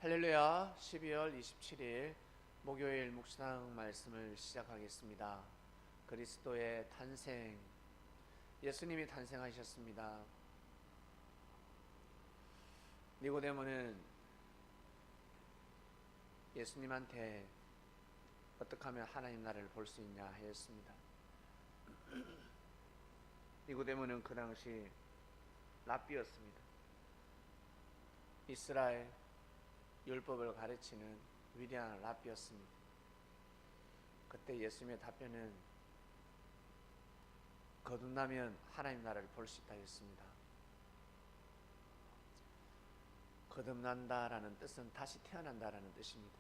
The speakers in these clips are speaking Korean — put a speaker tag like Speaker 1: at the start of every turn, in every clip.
Speaker 1: 할렐루야. 12월 27일 목요일 묵상 말씀을 시작하겠습니다. 그리스도의 탄생, 예수님이 탄생하셨습니다. 니고데모는 예수님한테 어떻게 하면 하나님 나라를 볼 수 있냐 하였습니다. 니고데모는 그 당시 랍비였습니다. 이스라엘 율법을 가르치는 위대한 랍비였습니다. 그때 예수님의 답변은 거듭나면 하나님 나라를 볼 수 있다 했습니다. 거듭난다라는 뜻은 다시 태어난다라는 뜻입니다.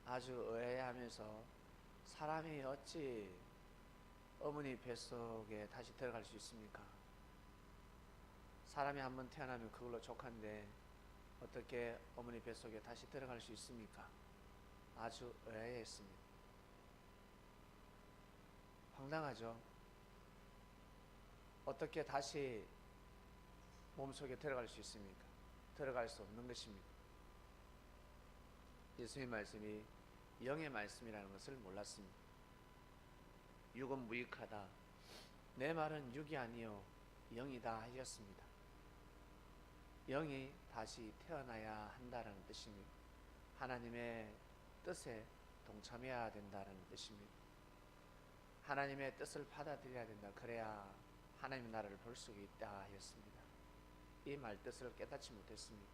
Speaker 1: 아주 의아해하면서 사람이 어찌 어머니 뱃속에 다시 들어갈 수 있습니까? 사람이 한번 태어나면 그걸로 족한데 어떻게 어머니 뱃속에 다시 들어갈 수 있습니까? 아주 의아했습니다. 황당하죠? 어떻게 다시 몸속에 들어갈 수 있습니까? 들어갈 수 없는 것입니다. 예수님의 말씀이 영의 말씀이라는 것을 몰랐습니다. 육은 무익하다. 내 말은 육이 아니요 영이다 하셨습니다. 영이 다시 태어나야 한다는 뜻입니다. 하나님의 뜻에 동참해야 된다는 뜻입니다. 하나님의 뜻을 받아들여야 된다. 그래야 하나님의 나라를 볼 수 있다 하였습니다. 이 말뜻을 깨닫지 못했습니다.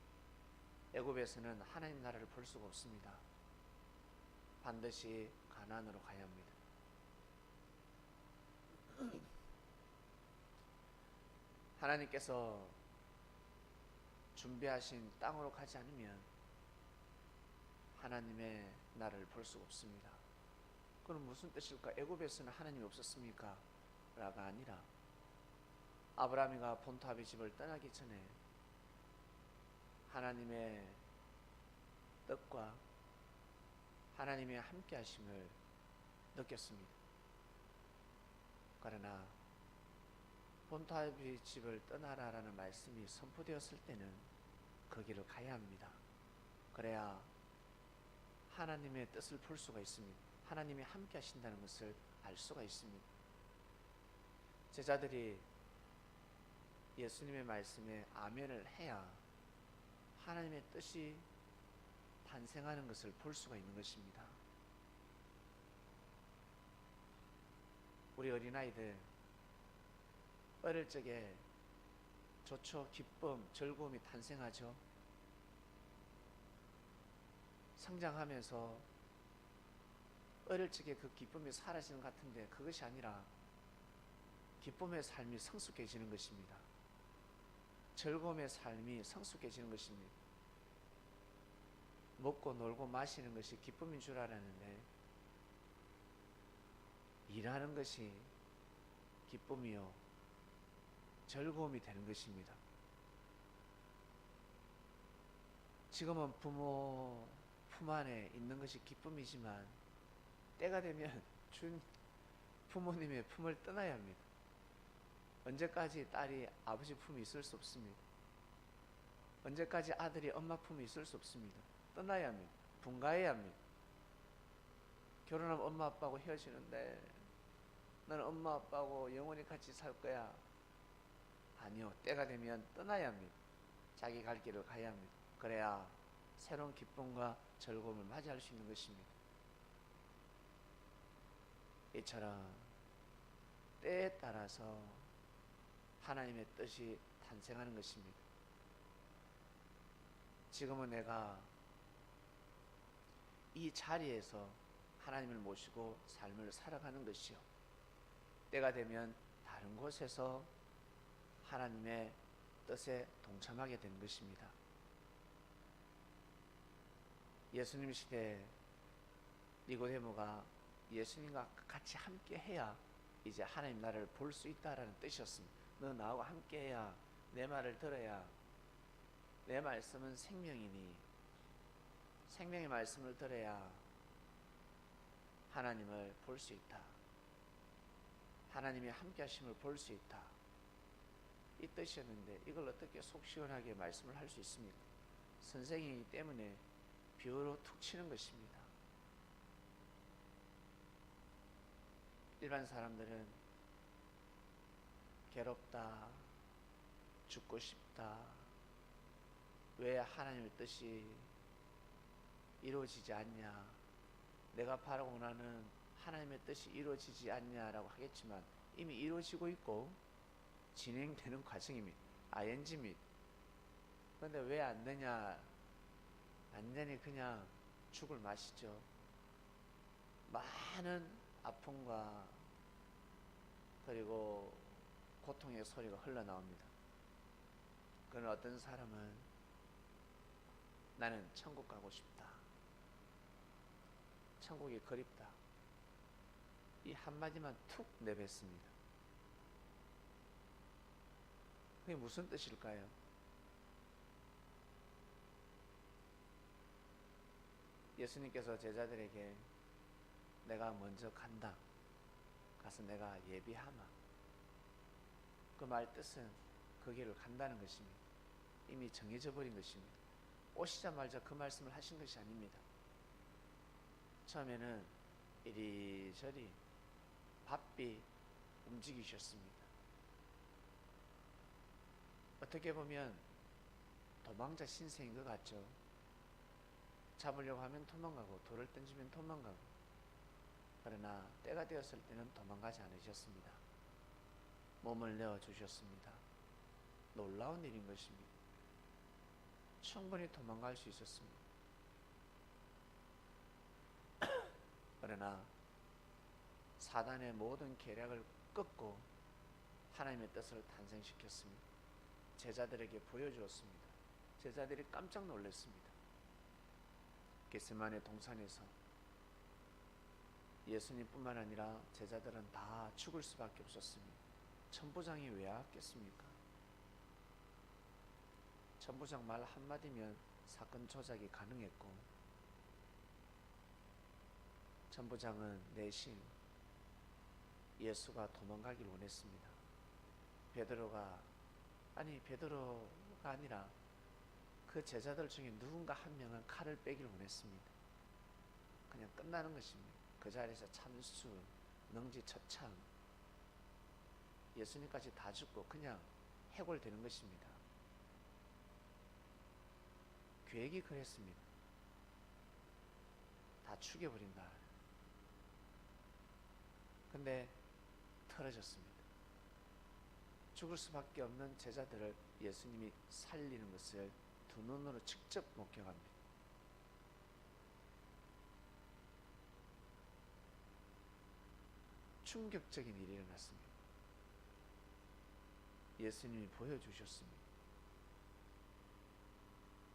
Speaker 1: 애굽에서는 하나님 나라를 볼 수가 없습니다. 반드시 가나안으로 가야 합니다. 하나님께서 준비하신 땅으로 가지 않으면 하나님의 나라를 볼 수가 없습니다. 그건 무슨 뜻일까? 애굽에서는 하나님이 없었습니까? 라가 아니라 아브라함이가 본토 아비 집을 떠나기 전에 하나님의 뜻과 하나님의 함께 하심을 느꼈습니다. 그러나 본토 아비 집을 떠나라라는 말씀이 선포되었을 때는 그 길을 가야 합니다. 그래야 하나님의 뜻을 볼 수가 있습니다. 하나님이 함께 하신다는 것을 알 수가 있습니다. 제자들이 예수님의 말씀에 아멘을 해야 하나님의 뜻이 탄생하는 것을 볼 수가 있는 것입니다. 우리 어린아이들 어릴 적에 좋죠. 기쁨, 즐거움이 탄생하죠. 성장하면서 어릴 적에 그 기쁨이 사라지는 것 같은데 그것이 아니라 기쁨의 삶이 성숙해지는 것입니다. 즐거움의 삶이 성숙해지는 것입니다. 먹고 놀고 마시는 것이 기쁨인 줄 알았는데 일하는 것이 기쁨이요 즐거움이 되는 것입니다. 지금은 부모 품 안에 있는 것이 기쁨이지만 때가 되면 준 부모님의 품을 떠나야 합니다. 언제까지 딸이 아버지 품이 있을 수 없습니다. 언제까지 아들이 엄마 품이 있을 수 없습니다. 떠나야 합니다. 분가해야 합니다. 결혼하면 엄마 아빠하고 헤어지는데 너는 엄마 아빠하고 영원히 같이 살 거야. 아니요. 때가 되면 떠나야 합니다. 자기 갈 길을 가야 합니다. 그래야 새로운 기쁨과 즐거움을 맞이할 수 있는 것입니다. 이처럼 때에 따라서 하나님의 뜻이 탄생하는 것입니다. 지금은 내가 이 자리에서 하나님을 모시고 삶을 살아가는 것이요. 때가 되면 다른 곳에서 하나님의 뜻에 동참하게 되는 것입니다. 예수님 시대에 니고데모가 예수님과 같이 함께 해야 이제 하나님 나라를 볼 수 있다라는 뜻이었습니다. 너 나하고 함께 해야 내 말을 들어야 내 말씀은 생명이니 생명의 말씀을 들어야 하나님을 볼 수 있다. 하나님이 함께 하심을 볼 수 있다. 이 뜻이었는데 이걸 어떻게 속 시원하게 말씀을 할 수 있습니까? 선생이기 때문에 비유로 툭 치는 것입니다. 일반 사람들은 괴롭다, 죽고 싶다, 왜 하나님의 뜻이 이루어지지 않냐, 내가 바라고 원하는 하나님의 뜻이 이루어지지 않냐라고 하겠지만 이미 이루어지고 있고 진행되는 과정입니다. ING입니다. 그런데 왜 안 되냐? 완전히 그냥 죽을 맛이죠. 많은 아픔과 그리고 고통의 소리가 흘러나옵니다. 그런 어떤 사람은 나는 천국 가고 싶다, 천국이 그립다, 이 한마디만 툭 내뱉습니다. 그게 무슨 뜻일까요? 예수님께서 제자들에게 내가 먼저 간다, 가서 내가 예비하마, 그 말 뜻은 그 길을 간다는 것입니다. 이미 정해져 버린 것입니다. 오시자마자 그 말씀을 하신 것이 아닙니다. 처음에는 이리저리 바삐 움직이셨습니다. 어떻게 보면 도망자 신세인 것 같죠. 잡으려고 하면 도망가고 돌을 던지면 도망가고, 그러나 때가 되었을 때는 도망가지 않으셨습니다. 몸을 내어주셨습니다. 놀라운 일인 것입니다. 충분히 도망갈 수 있었습니다. 그러나 사단의 모든 계략을 끊고 하나님의 뜻을 탄생시켰습니다. 제자들에게 보여주었습니다. 제자들이 깜짝 놀랐습니다. 겟세마네 동산에서 예수님뿐만 아니라 제자들은 다 죽을 수밖에 없었습니다. 천부장이 왜 왔겠습니까? 천부장 말 한마디면 사건 조작이 가능했고, 천부장은 내심 예수가 도망가길 원했습니다. 베드로가 아니라 그 제자들 중에 누군가 한 명은 칼을 빼길 원했습니다. 그냥 끝나는 것입니다. 그 자리에서 참수, 능지처참, 예수님까지 다 죽고 그냥 해골되는 것입니다. 계획이 그랬습니다. 다 죽여버린다. 근데 틀어졌습니다. 죽을 수밖에 없는 제자들을 예수님이 살리는 것을 두 눈으로 직접 목격합니다. 충격적인 일이 일어났습니다. 예수님이 보여주셨습니다.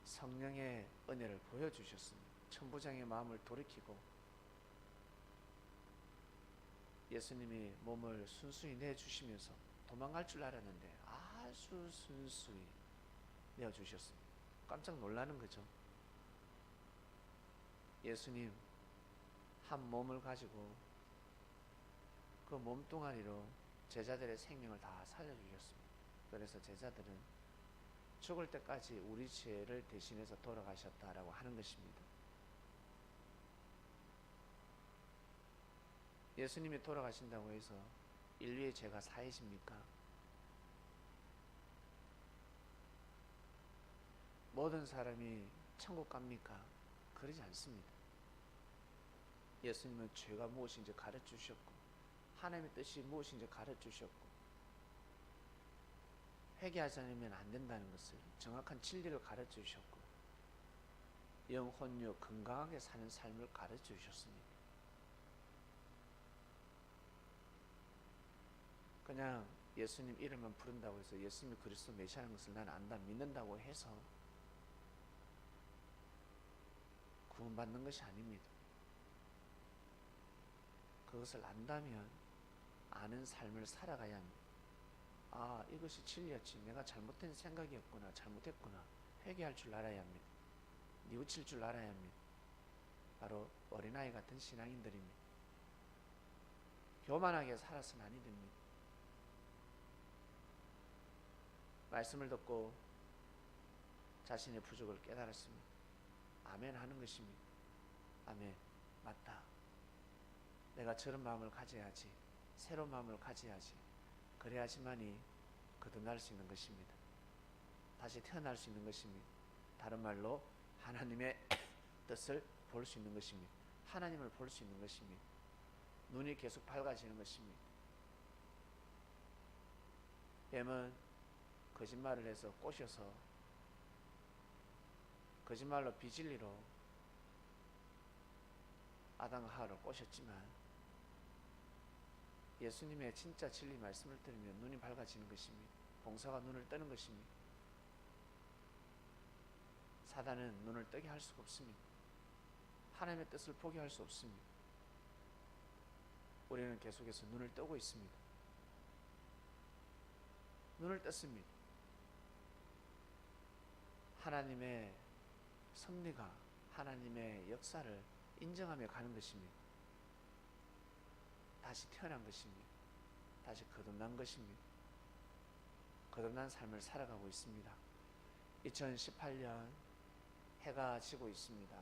Speaker 1: 성령의 은혜를 보여주셨습니다. 천부장의 마음을 돌이키고 예수님이 몸을 순순히 내주시면서 도망갈 줄 알았는데 아주 순수히 내어주셨습니다. 깜짝 놀라는 거죠. 예수님 한 몸을 가지고 그 몸뚱아리로 제자들의 생명을 다 살려주셨습니다. 그래서 제자들은 죽을 때까지 우리 죄를 대신해서 돌아가셨다라고 하는 것입니다. 예수님이 돌아가신다고 해서 인류의 죄가 사해집니까? 모든 사람이 천국 갑니까? 그러지 않습니다. 예수님은 죄가 무엇인지 가르쳐주셨고 하나님의 뜻이 무엇인지 가르쳐주셨고 회개하지 않으면 안 된다는 것을 정확한 진리를 가르쳐주셨고 영혼유 건강하게 사는 삶을 가르쳐주셨습니다. 그냥 예수님 이름만 부른다고 해서 예수님이 그리스도 메시아라는 것을 난 안다 믿는다고 해서 구원받는 것이 아닙니다. 그것을 안다면 아는 삶을 살아가야 합니다. 아, 이것이 진리였지. 내가 잘못된 생각이었구나. 잘못했구나. 회개할 줄 알아야 합니다. 뉘우칠 줄 알아야 합니다. 바로 어린아이 같은 신앙인들입니다. 교만하게 살아서는 아니 됩니다. 말씀을 듣고 자신의 부족을 깨달았습니다. 아멘 하는 것입니다. 아멘. 맞다. 내가 저런 마음을 가져야지. 새로운 마음을 가져야지. 그래야지만이 거듭날 수 있는 것입니다. 다시 태어날 수 있는 것입니다. 다른 말로 하나님의 뜻을 볼 수 있는 것입니다. 하나님을 볼 수 있는 것입니다. 눈이 계속 밝아지는 것입니다. 뱀은 거짓말을 해서 꼬셔서 거짓말로 비진리로 아담과 하와를 꼬셨지만 예수님의 진짜 진리 말씀을 들으면 눈이 밝아지는 것입니다. 봉사가 눈을 뜨는 것입니다. 사단은 눈을 뜨게 할 수가 없습니다. 하나님의 뜻을 보게 할 수 없습니다. 우리는 계속해서 눈을 뜨고 있습니다. 눈을 떴습니다. 하나님의 섭리가, 하나님의 역사를 인정하며 가는 것입니다. 다시 태어난 것입니다. 다시 거듭난 것입니다. 거듭난 삶을 살아가고 있습니다. 2018년 해가 지고 있습니다.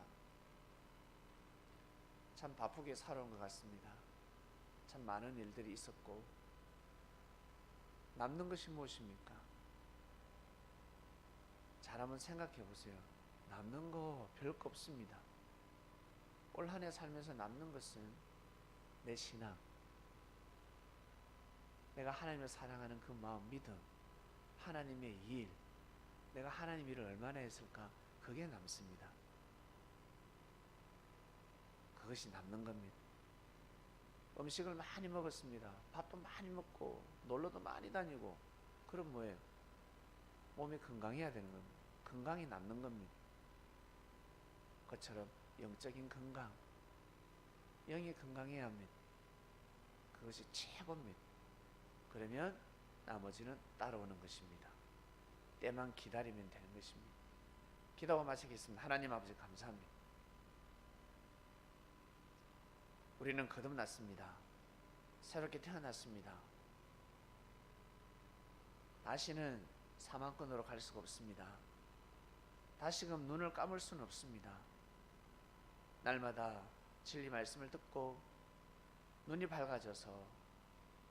Speaker 1: 참 바쁘게 살아온 것 같습니다. 참 많은 일들이 있었고 남는 것이 무엇입니까? 잘 한번 생각해 보세요. 남는 거 별거 없습니다. 올 한 해 살면서 남는 것은 내 신앙, 내가 하나님을 사랑하는 그 마음, 믿음, 하나님의 일, 내가 하나님 일을 얼마나 했을까? 그게 남습니다. 그것이 남는 겁니다. 음식을 많이 먹었습니다. 밥도 많이 먹고 놀러도 많이 다니고 그럼 뭐예요? 몸이 건강해야 되는 겁니다. 건강이 남는 겁니다. 그처럼 영적인 건강, 영이 건강해야 합니다. 그것이 최고입니다. 그러면 나머지는 따라오는 것입니다. 때만 기다리면 되는 것입니다. 기도하고 마치겠습니다. 하나님 아버지 감사합니다. 우리는 거듭났습니다. 새롭게 태어났습니다. 다시는 사망권으로 갈 수가 없습니다. 다시금 눈을 감을 수는 없습니다. 날마다 진리 말씀을 듣고 눈이 밝아져서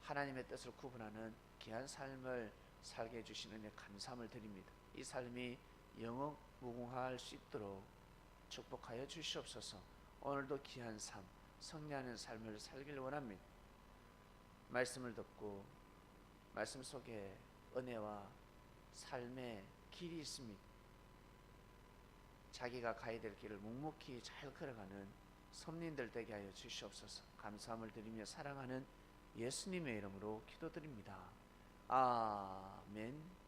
Speaker 1: 하나님의 뜻을 구분하는 귀한 삶을 살게 해주시는 은혜 감사함을 드립니다. 이 삶이 영원 무궁할 수 있도록 축복하여 주시옵소서. 오늘도 귀한 삶, 승리하는 삶을 살길 원합니다. 말씀을 듣고 말씀 속에 은혜와 삶의 길이 있습니다. 자기가 가야 될 길을 묵묵히 잘 걸어가는 선민들 되게 하여 주시옵소서. 감사함을 드리며 사랑하는 예수님의 이름으로 기도드립니다. 아멘.